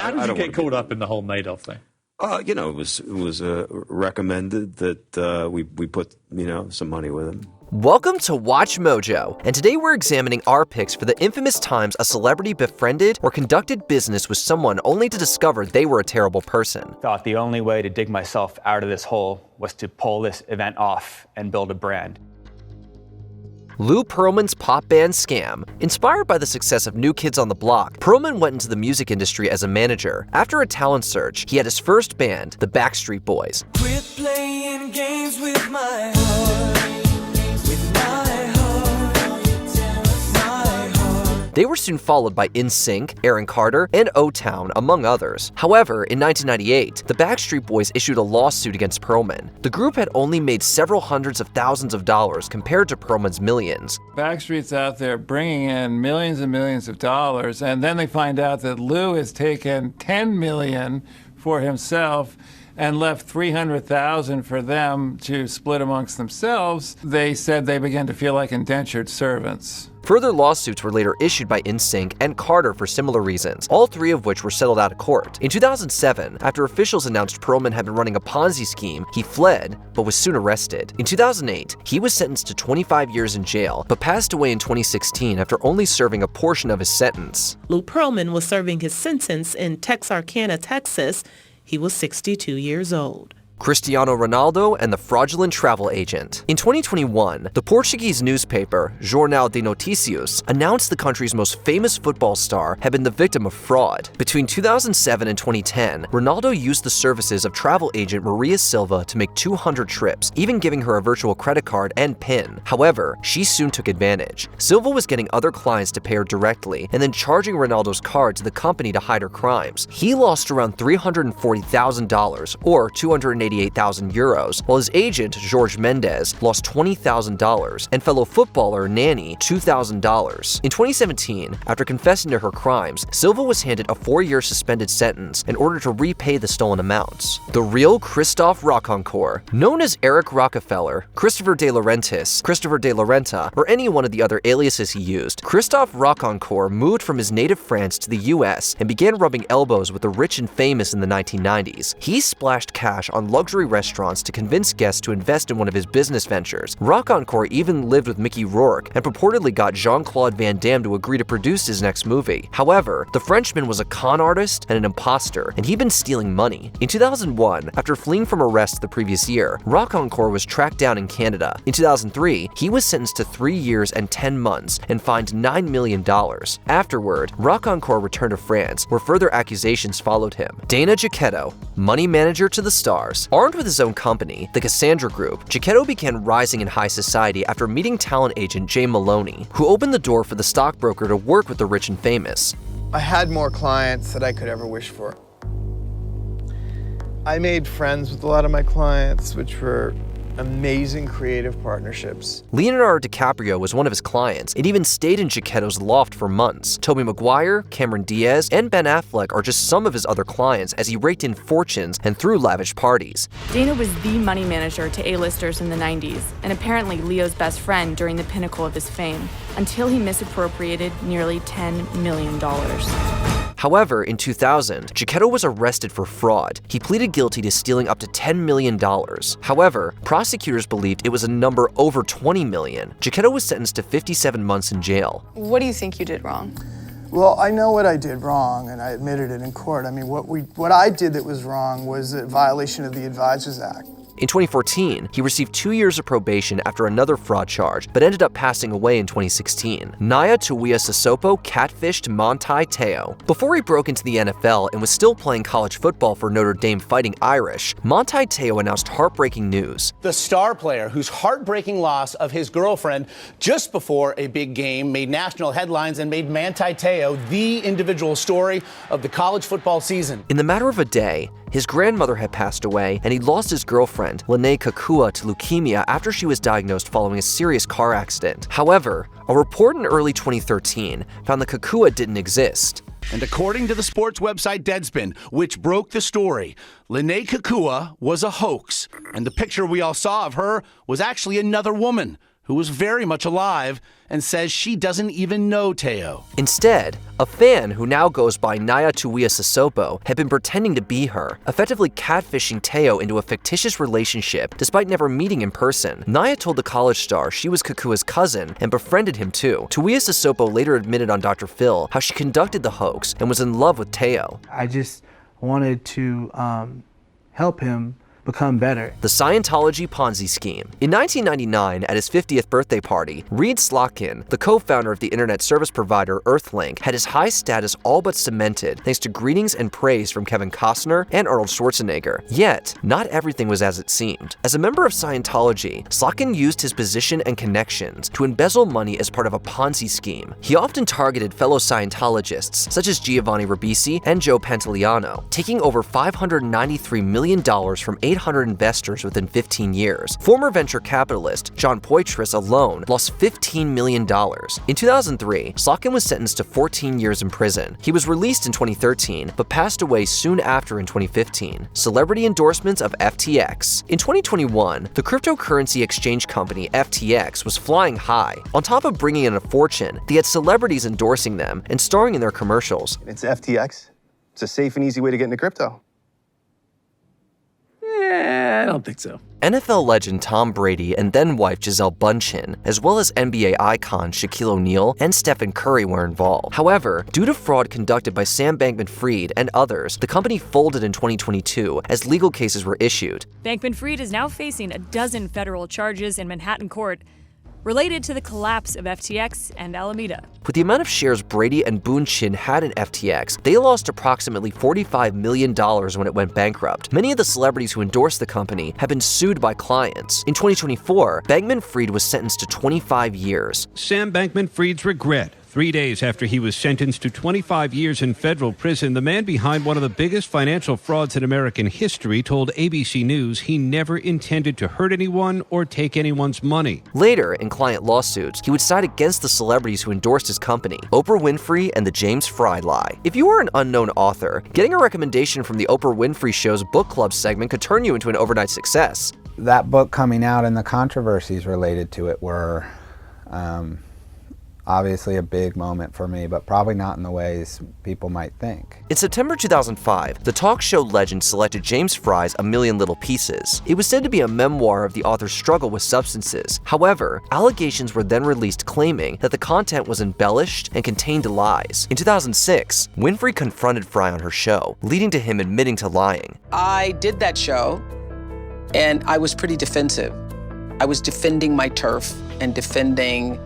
How did you get caught up in the whole Madoff thing? It was recommended that we put, some money with him. Welcome to Watch Mojo, and today we're examining our picks for the infamous times a celebrity befriended or conducted business with someone only to discover they were a terrible person. Thought the only way to dig myself out of this hole was to pull this event off and build a brand. Lou Pearlman's pop band scam. Inspired by the success of New Kids on the Block, Pearlman went into the music industry as a manager. After a talent search, he had his first band, the Backstreet Boys. Quit playing games with my heart. They were soon followed by NSYNC, Aaron Carter, and O-Town, among others. However, in 1998, the Backstreet Boys issued a lawsuit against Pearlman. The group had only made several hundreds of thousands of dollars compared to Pearlman's millions. Backstreet's out there bringing in millions and millions of dollars, and then they find out that Lou has taken $10 million for himself and left $300,000 for them to split amongst themselves. They said they began to feel like indentured servants. Further lawsuits were later issued by NSYNC and Carter for similar reasons, all three of which were settled out of court. In 2007, after officials announced Pearlman had been running a Ponzi scheme, he fled, but was soon arrested. In 2008, he was sentenced to 25 years in jail, but passed away in 2016 after only serving a portion of his sentence. Lou Pearlman was serving his sentence in Texarkana, Texas. He was 62 years old. Cristiano Ronaldo and the fraudulent travel agent. In 2021, the Portuguese newspaper Jornal de Noticias announced the country's most famous football star had been the victim of fraud. Between 2007 and 2010, Ronaldo used the services of travel agent Maria Silva to make 200 trips, even giving her a virtual credit card and PIN. However, she soon took advantage. Silva was getting other clients to pay her directly and then charging Ronaldo's card to the company to hide her crimes. He lost around $340,000 or 288,000 euros, while his agent, Jorge Mendes, lost $20,000 and fellow footballer Nani $2,000. In 2017, after confessing to her crimes, Silva was handed a 4-year suspended sentence in order to repay the stolen amounts. The real Christophe Rocancourt, known as Eric Rockefeller, Christopher de Laurentiis, Christopher de Laurenta, or any one of the other aliases he used, Christophe Rocancourt moved from his native France to the US and began rubbing elbows with the rich and famous in the 1990s. He splashed cash on luxury restaurants to convince guests to invest in one of his business ventures. Rocancourt even lived with Mickey Rourke and purportedly got Jean-Claude Van Damme to agree to produce his next movie. However, the Frenchman was a con artist and an imposter, and he'd been stealing money. In 2001, after fleeing from arrest the previous year, Rocancourt was tracked down in Canada. In 2003, he was sentenced to 3 years and 10 months and fined $9 million. Afterward, Rocancourt returned to France, where further accusations followed him. Dana Giacchetto, money manager to the stars. Armed with his own company, the Cassandra Group, Giacchetto began rising in high society after meeting talent agent Jay Maloney, who opened the door for the stockbroker to work with the rich and famous. I had more clients than I could ever wish for. I made friends with a lot of my clients, which were amazing creative partnerships. Leonardo DiCaprio was one of his clients. It even stayed in Giacchetto's loft for months. Tobey Maguire, Cameron Diaz, and Ben Affleck are just some of his other clients as he raked in fortunes and threw lavish parties. Dana was the money manager to A-listers in the 90s, and apparently Leo's best friend during the pinnacle of his fame, until he misappropriated nearly $10 million. However, in 2000, Giacchetto was arrested for fraud. He pleaded guilty to stealing up to $10 million. However, prosecutors believed it was a number over $20 million. Giacchetto was sentenced to 57 months in jail. What do you think you did wrong? Well, I know what I did wrong, and I admitted it in court. I mean, what I did that was wrong was a violation of the Advisors Act. In 2014, he received 2 years of probation after another fraud charge, but ended up passing away in 2016. Naya Tuia-Sasopo catfished Manti Te'o. Before he broke into the NFL and was still playing college football for Notre Dame Fighting Irish, Manti Te'o announced heartbreaking news. The star player whose heartbreaking loss of his girlfriend just before a big game made national headlines and made Manti Te'o the individual story of the college football season. In the matter of a day, his grandmother had passed away, and he lost his girlfriend, Lene Kakua, to leukemia after she was diagnosed following a serious car accident. However, a report in early 2013 found that Kakua didn't exist. And according to the sports website Deadspin, which broke the story, Lene Kakua was a hoax, and the picture we all saw of her was actually another woman. who was very much alive and says she doesn't even know Te'o. Instead, a fan who now goes by Naya Tuia Sisopo had been pretending to be her, effectively catfishing Te'o into a fictitious relationship despite never meeting in person. Naya told the college star she was Kukua's cousin and befriended him too. Tuia Sisopo later admitted on Dr. Phil how she conducted the hoax and was in love with Te'o. I just wanted to help him become better. The Scientology Ponzi scheme. In 1999, at his 50th birthday party, Reed Slotkin, the co-founder of the internet service provider Earthlink, had his high status all but cemented thanks to greetings and praise from Kevin Costner and Arnold Schwarzenegger. Yet, not everything was as it seemed. As a member of Scientology, Slotkin used his position and connections to embezzle money as part of a Ponzi scheme. He often targeted fellow Scientologists, such as Giovanni Ribisi and Joe Pantoliano, taking over $593 million from 800 investors within 15 years. Former venture capitalist John Poitras alone lost $15 million. In 2003, Slotkin was sentenced to 14 years in prison. He was released in 2013, but passed away soon after in 2015. Celebrity endorsements of FTX. In 2021, the cryptocurrency exchange company FTX was flying high. On top of bringing in a fortune, they had celebrities endorsing them and starring in their commercials. It's FTX. It's a safe and easy way to get into crypto. I don't think so. NFL legend Tom Brady and then-wife Gisele Bündchen, as well as NBA icon Shaquille O'Neal and Stephen Curry were involved. However, due to fraud conducted by Sam Bankman-Fried and others, the company folded in 2022 as legal cases were issued. Bankman-Fried is now facing a dozen federal charges in Manhattan court related to the collapse of FTX and Alameda. With the amount of shares Brady and Bündchen had in FTX, they lost approximately $45 million when it went bankrupt. Many of the celebrities who endorsed the company have been sued by clients. In 2024, Bankman-Fried was sentenced to 25 years. Sam Bankman-Fried's regret. 3 days after he was sentenced to 25 years in federal prison, the man behind one of the biggest financial frauds in American history told ABC News he never intended to hurt anyone or take anyone's money. Later, in client lawsuits, he would side against the celebrities who endorsed his company, Oprah Winfrey and the James Frey lie. If you are an unknown author, getting a recommendation from the Oprah Winfrey Show's book club segment could turn you into an overnight success. That book coming out and the controversies related to it were obviously a big moment for me, but probably not in the ways people might think. In September 2005, the talk show legend selected James Frey's A Million Little Pieces. It was said to be a memoir of the author's struggle with substances. However, allegations were then released claiming that the content was embellished and contained lies. In 2006, Winfrey confronted Frey on her show, leading to him admitting to lying. I did that show, and I was pretty defensive. I was defending my turf and defending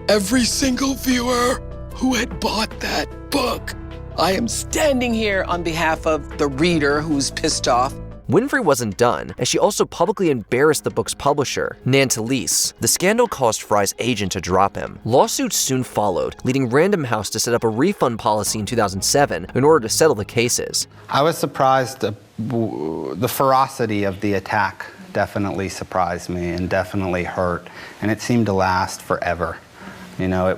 every single viewer who had bought that book. I am standing here on behalf of the reader who's pissed off. Winfrey wasn't done, as she also publicly embarrassed the book's publisher, Nan Talese. The scandal caused Frey's agent to drop him. Lawsuits soon followed, leading Random House to set up a refund policy in 2007 in order to settle the cases. I was surprised. The ferocity of the attack definitely surprised me and definitely hurt, and it seemed to last forever. You know, I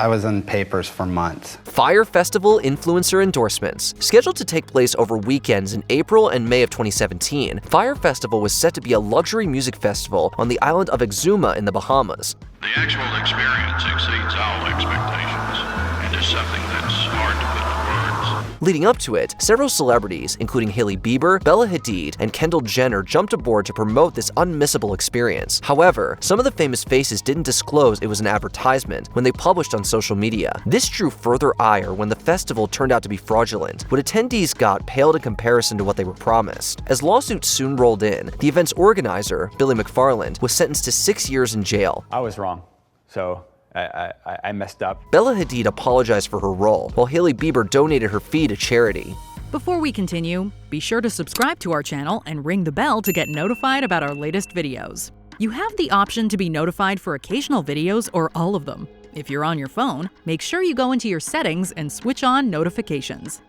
was in papers for months. Fyre Festival influencer endorsements. Scheduled to take place over weekends in April and May of 2017, Fyre Festival was set to be a luxury music festival on the island of Exuma in the Bahamas. The actual experience exceeds all expectations and is something that's hard to put into words. Leading up to it, several celebrities, including Hailey Bieber, Bella Hadid, and Kendall Jenner, jumped aboard to promote this unmissable experience. However, some of the famous faces didn't disclose it was an advertisement when they published on social media. This drew further ire when the festival turned out to be fraudulent. What attendees got paled in comparison to what they were promised. As lawsuits soon rolled in, the event's organizer, Billy McFarland, was sentenced to 6 years in jail. I was wrong, so I messed up. Bella Hadid apologized for her role, while Hailey Bieber donated her fee to charity. Before we continue, be sure to subscribe to our channel and ring the bell to get notified about our latest videos. You have the option to be notified for occasional videos or all of them. If you're on your phone, make sure you go into your settings and switch on notifications.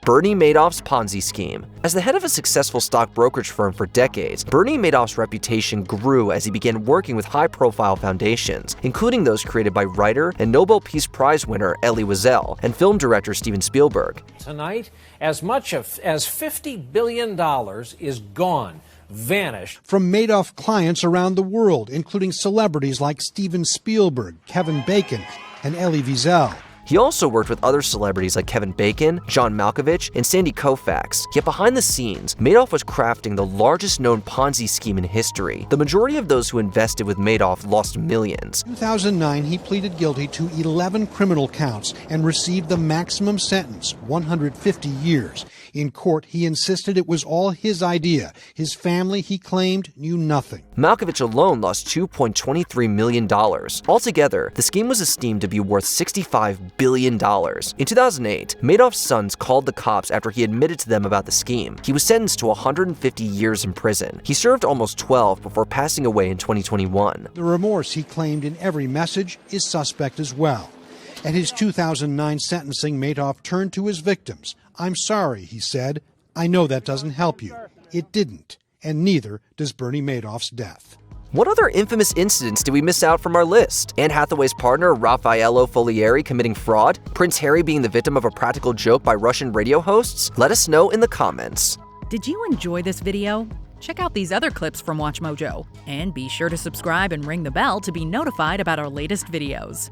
Bernie Madoff's Ponzi scheme. As the head of a successful stock brokerage firm for decades, Bernie Madoff's reputation grew as he began working with high-profile foundations, including those created by writer and Nobel Peace Prize winner Elie Wiesel and film director Steven Spielberg. Tonight, as much as $50 billion is gone vanished. From Madoff clients around the world, including celebrities like Steven Spielberg, Kevin Bacon, and Elie Wiesel. He also worked with other celebrities like Kevin Bacon, John Malkovich, and Sandy Koufax. Yet behind the scenes, Madoff was crafting the largest known Ponzi scheme in history. The majority of those who invested with Madoff lost millions. In 2009, he pleaded guilty to 11 criminal counts and received the maximum sentence, 150 years. In court, he insisted it was all his idea. His family, he claimed, knew nothing. Malkovich alone lost $2.23 million. Altogether, the scheme was esteemed to be worth $65 billion. In 2008, Madoff's sons called the cops after he admitted to them about the scheme. He was sentenced to 150 years in prison. He served almost 12 before passing away in 2021. The remorse he claimed in every message is suspect as well. At his 2009 sentencing, Madoff turned to his victims. "I'm sorry," he said. "I know that doesn't help you." It didn't, and neither does Bernie Madoff's death. What other infamous incidents did we miss out from our list? Anne Hathaway's partner, Raffaello Folieri, committing fraud? Prince Harry being the victim of a practical joke by Russian radio hosts? Let us know in the comments. Did you enjoy this video? Check out these other clips from WatchMojo, and be sure to subscribe and ring the bell to be notified about our latest videos.